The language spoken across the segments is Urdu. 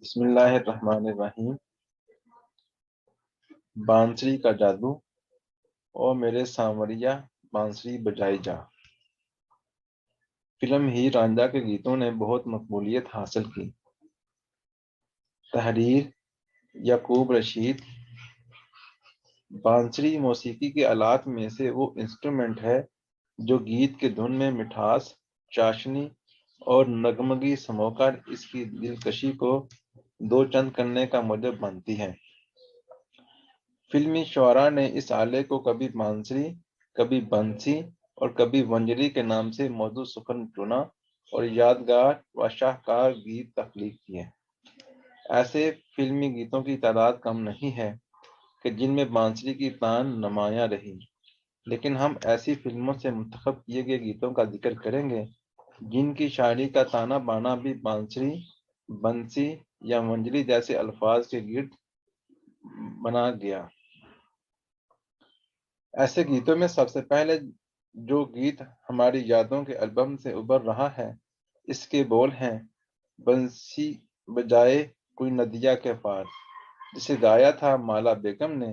بسم اللہ الرحمن الرحیم۔ بانسری کا جادو او میرے سانوریا بانسری بجائی جا۔ فلم ہیر رانجھا کے گیتوں نے بہت مقبولیت حاصل کی۔ تحریر یعقوب رشید۔ بانسری موسیقی کے آلات میں سے وہ انسٹرومنٹ ہے جو گیت کے دھن میں مٹھاس، چاشنی اور نغمگی سمو کر اس کی دلکشی کو دو چند کرنے کا موجب بنتی ہے۔ فلمی شعراء نے اس آلے کو کبھی بانسری، کبھی بنسی اور کبھی ونجری کے نام سے موضوع سخن چنا اور یادگار و شاہکار گیت تخلیق کیے۔ ایسے فلمی گیتوں کی تعداد کم نہیں ہے کہ جن میں بانسری کی تان نمایاں رہی، لیکن ہم ایسی فلموں سے منتخب کیے گئے گیتوں کا ذکر کریں گے جن کی شاعری کا تانا بانا بھی بانسری، بنسی یا ونجری جیسے الفاظ کے گرد بنا گیا۔ ایسے گیتوں میں سب سے پہلے جو گیت ہماری یادوں کے البم سے ابھر رہا ہے، اس کے بول ہیں بنسی بجائے کوئی ندیا کے پار، جسے گایا تھا مالا بیگم نے۔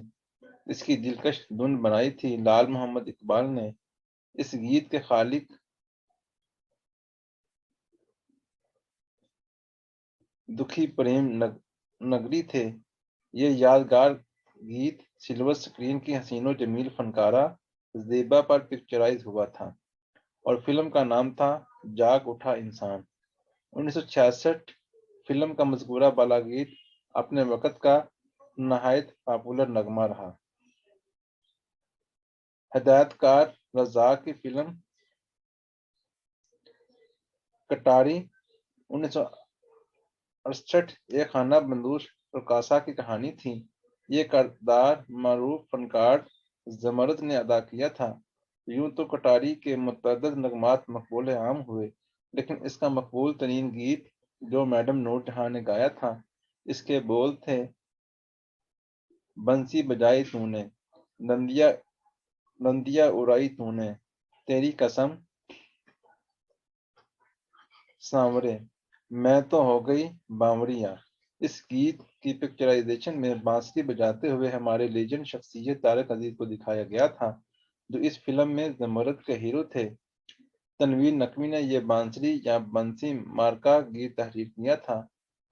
اس کی دلکش دھن بنائی تھی لال محمد اقبال نے۔ اس گیت کے خالق دکھی پریم نگری تھے۔ یہ یادگار گیت سلور سکرین کی حسین و جمیل فنکارہ زیبا پر پکچرائز ہوا تھا اور فلم کا نام تھا جاگ اٹھا انسان۔ 1966 فلم کا مذکورہ بالا گیت اپنے وقت کا نہایت پاپولر نغمہ رہا۔ ہدایت کار رزاق کی فلم کٹاری 1968 ایک خانہ بندوش پرکاسا کی کہانی تھی۔ یہ کردار معروف فنکار زمرد نے ادا کیا تھا۔ یوں تو کٹاری کے متعدد نغمات مقبول عام ہوئے، لیکن اس کا مقبول ترین گیت جو میڈم نور جہاں نے گایا تھا، اس کے بول تھے بنسی بجائی تو نے، نندیا اڑائی تو نے، تیری قسم سانورے، میں تو ہو گئی بانوریاں۔ اس گیت کی پکچرائزیشن میں بانسری بجاتے ہوئے ہمارے لیجنڈ شخصیت طارق عزیز کو دکھایا گیا تھا، جو اس فلم میں زمرد کے ہیرو تھے۔ تنویر نقوی نے یہ بانسری یا بنسی مارکا گیت تحریر کیا تھا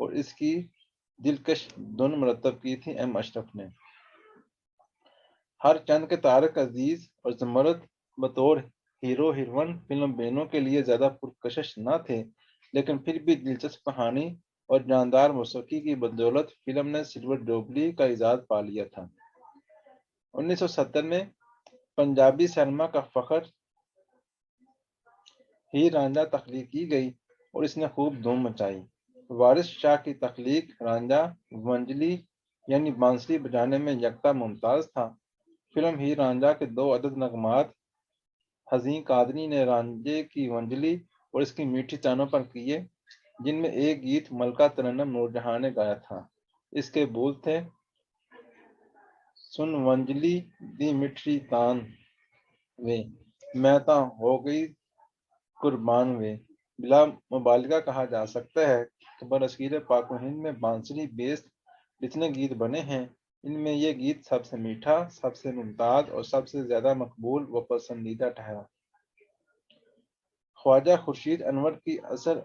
اور اس کی دلکش دھن مرتب کی تھی ایم اشرف نے۔ ہر چند کے طارق عزیز اور زمرد بطور ہیرو ہیروئن فلم بینوں کے لیے زیادہ پرکشش نہ تھے، لیکن پھر بھی دلچسپ کہانی اور جاندار موسیقی کی بدولت فلم نے سلور جوبلی کا اعزاز پا لیا تھا۔ 1970 میں پنجابی سینما کا فخر ہیر رانجھا تخلیق کی گئی اور اس نے خوب دھوم مچائی۔ وارث شاہ کی تخلیق رانجھا ونجلی یعنی بانسری بجانے میں یکتا ممتاز تھا۔ فلم ہیر رانجھا کے 2 عدد نغمات حزیں قادری نے رانجھے کی ونجلی اور اس کی میٹھی تانوں پر کیے، جن میں ایک گیت ملکہ ترنم نور جہاں نے گایا تھا۔ اس کے بول تھے سن ونجلی دی میٹھی تان وے، میں تاں ہو گئی قربان وے۔ بلا مبالغہ کہا جا سکتا ہے کہ برصغیر پاک و ہند میں بانسری بیسڈ جتنے گیت بنے ہیں، ان میں یہ گیت سب سے میٹھا، سب سے ممتاز اور سب سے زیادہ مقبول و پسندیدہ ٹھہرا۔ خواجہ خورشید انور کی اثر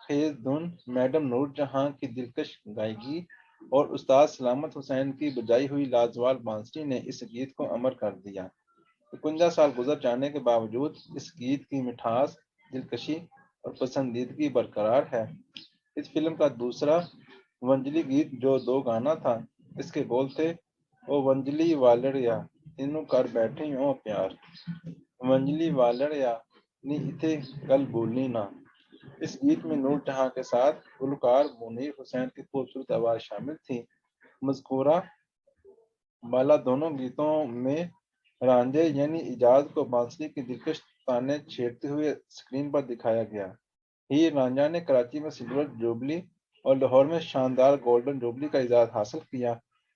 خیز دھن، میڈم نور جہاں کی دلکش گائیگی اور استاد سلامت حسین کی بجائی ہوئی لازوال بانسری نے اس گیت کو امر کر دیا۔ 51 سال گزر جانے کے باوجود اس گیت کی مٹھاس، دلکشی اور پسندیدگی برقرار ہے۔ اس فلم کا دوسرا ونجلی گیت جو 2 گانا تھا، اس کے بول تھے او ونجلی والڑیا تینوں کر بیٹھی او پیار، ونجلی والڑیا نی اتھے گل بولنی نا۔ اس گیت میں نور جہاں کے ساتھ گلوکار منیر حسین کی خوبصورت آواز شامل تھی۔ مذکورہ بالا دونوں گیتوں میں رانجھے یعنی اعجاز کو بانسری کی دلکش تانے چھیڑتے ہوئے سکرین پر دکھایا گیا۔ ہیر رانجھا نے کراچی میں سلور جوبلی اور لاہور میں شاندار گولڈن جوبلی کا اعزاز حاصل کیا۔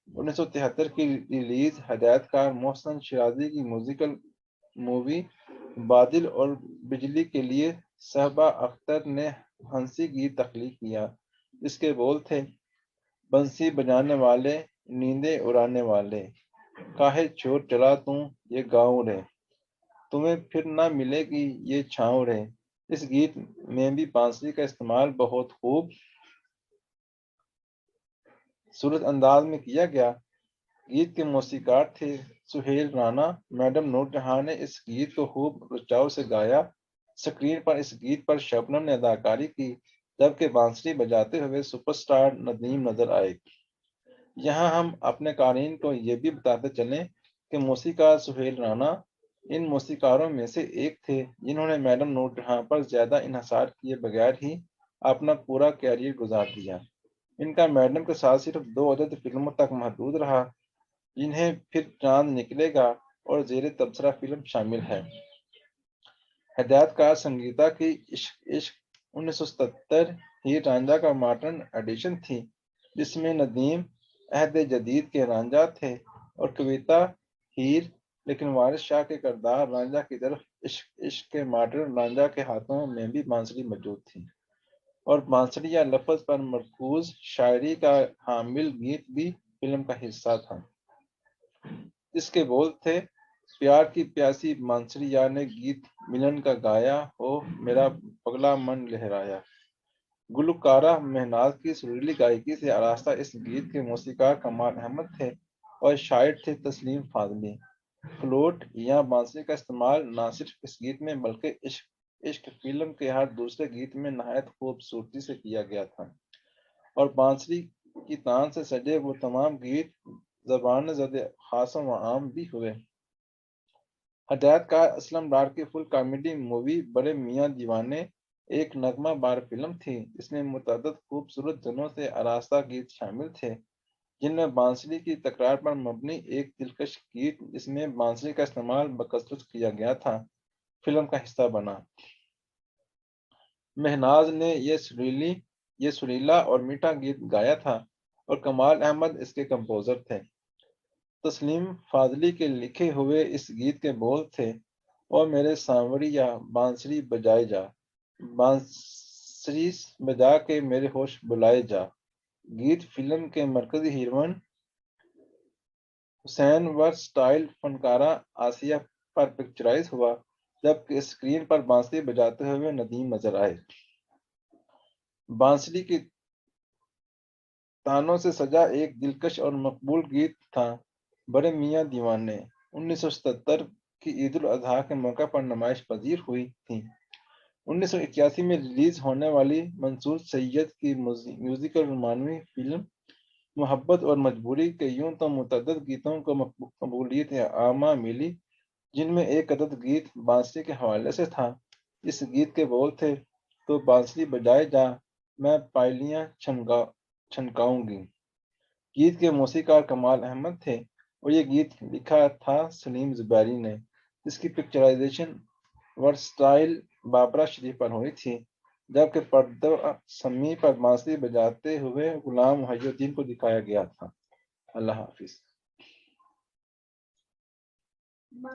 1973 کی ریلیز ہدایت کار محسن شیرازی کی میوزیکل مووی بادل اور بجلی کے لیے صحبا اختر نے ہنسی گیت تخلیق کیا۔ اس کے بول تھے بنسی بجانے والے نیندیں اڑانے والے، کاہے چھوڑ چلا تم یہ گاؤں رے، تمہیں پھر نہ ملے گی یہ چھاؤں رے۔ اس گیت میں بھی بانسری کا استعمال بہت خوب صورت انداز میں کیا گیا۔ گیت کے موسیقار تھے سہیل رانا۔ میڈم نور جہاں نے اس گیت کو خوب رچاؤ سے گایا۔ سکرین پر اس گیت پر شبنم نے اداکاری کی، جبکہ بانسری بجاتے ہوئے سپر سٹار ندیم نظر آئے۔ یہاں ہم اپنے قارئین کو یہ بھی بتاتے چلیں کہ موسیقار سہیل رانا ان موسیقاروں میں سے ایک تھے جنہوں نے میڈم نور جہاں پر زیادہ انحصار کیے بغیر ہی اپنا پورا کیریئر گزار دیا۔ ان کا میڈم کے ساتھ صرف 2 عدد فلموں تک محدود رہا، جنہیں پھر چاند نکلے گا اور زیر تبصرہ فلم شامل ہے۔ ہدایت کار سنگیتا کی عشق عشق 1977 ہیر رانجھا کا ماڈرن ایڈیشن تھی، جس میں ندیم عہد جدید کے رانجھا تھے اور کویتا ہیر، لیکن وارث شاہ کے کردار رانجھا کی طرف عشق عشق کے ماڈرن رانجھا کے ہاتھوں میں بھی بانسری موجود تھی، اور بانسری یا لفظ پر مرکوز شاعری کا حامل گیت بھی فلم کا حصہ تھا، جس کے بول تھے: پیار کی پیاسی بانسری نے گیت ملن کا گایا ہو میرا پگلا من لہرایا۔ گلوکارہ مہناز کی سریلی گائیکی سے آراستہ اس گیت کے موسیقار کمال احمد تھے اور شاعر تھے تسلیم فاضلی۔ فلوٹ یا بانسری کا استعمال نہ صرف اس گیت میں بلکہ عشق عشق فلم کے ہر دوسرے گیت میں نہایت خوبصورتی سے کیا گیا تھا، اور بانسری کی تان سے سجے وہ تمام گیت زبان زد خاصم و عام بھی ہوئے۔ ہدایت کار اسلم ڈار کی فل کامیڈی مووی بڑے میاں دیوانے ایک نغمہ بار فلم تھی، جس میں متعدد خوبصورت دھنوں سے آراستہ گیت شامل تھے، جن میں بانسری کی تکرار پر مبنی ایک دلکش گیت جس میں بانسری کا استعمال بکثرت کیا گیا تھا، فلم کا حصہ بنا۔ مہناز نے یہ سریلا اور میٹھا گیت گایا تھا اور کمال احمد اس کے کمپوزر تھے۔ تسلیم فاضلی کے لکھے ہوئے اس گیت کے بول تھے: او میرے سانوریا بانسری بجائے جا، بانسری بجا کے میرے ہوش بلائے جا۔ گیت فلم کے مرکزی ہیروئن حسین ورسٹائل فنکارہ آسیہ پر پکچرائز ہوا، جبکہ اسکرین پر بانسری بجاتے ہوئے ندیم نظر آئے۔ بانسری کی تانوں سے سجا ایک دلکش اور مقبول گیت تھا بڑے میاں دیوانے۔ 1977 کی عید الاضحیٰ کے موقع پر نمائش پذیر ہوئی تھی۔ 1981 میں ریلیز ہونے والی منصور سید کی میوزیکل رومانوی فلم محبت اور مجبوری کے یوں تو متعدد گیتوں کو مقبولیت عامہ ملی، جن میں ایک عدد گیت بانسری کے حوالے سے تھا۔ اس گیت کے بول تھے: تو بانسری بجائے جا، میں پائیلیاں چھنکاؤں گی۔ گیت کے موسیقار کمال احمد تھے اور یہ گیت لکھا تھا سلیم زبیری نے، جس کی پکچرائزیشن ورسٹائل بابرہ شریف پر ہوئی تھی، جبکہ پردہ سمی پر بانسری بجاتے ہوئے غلام محی الدین کو دکھایا گیا تھا۔ اللہ حافظ۔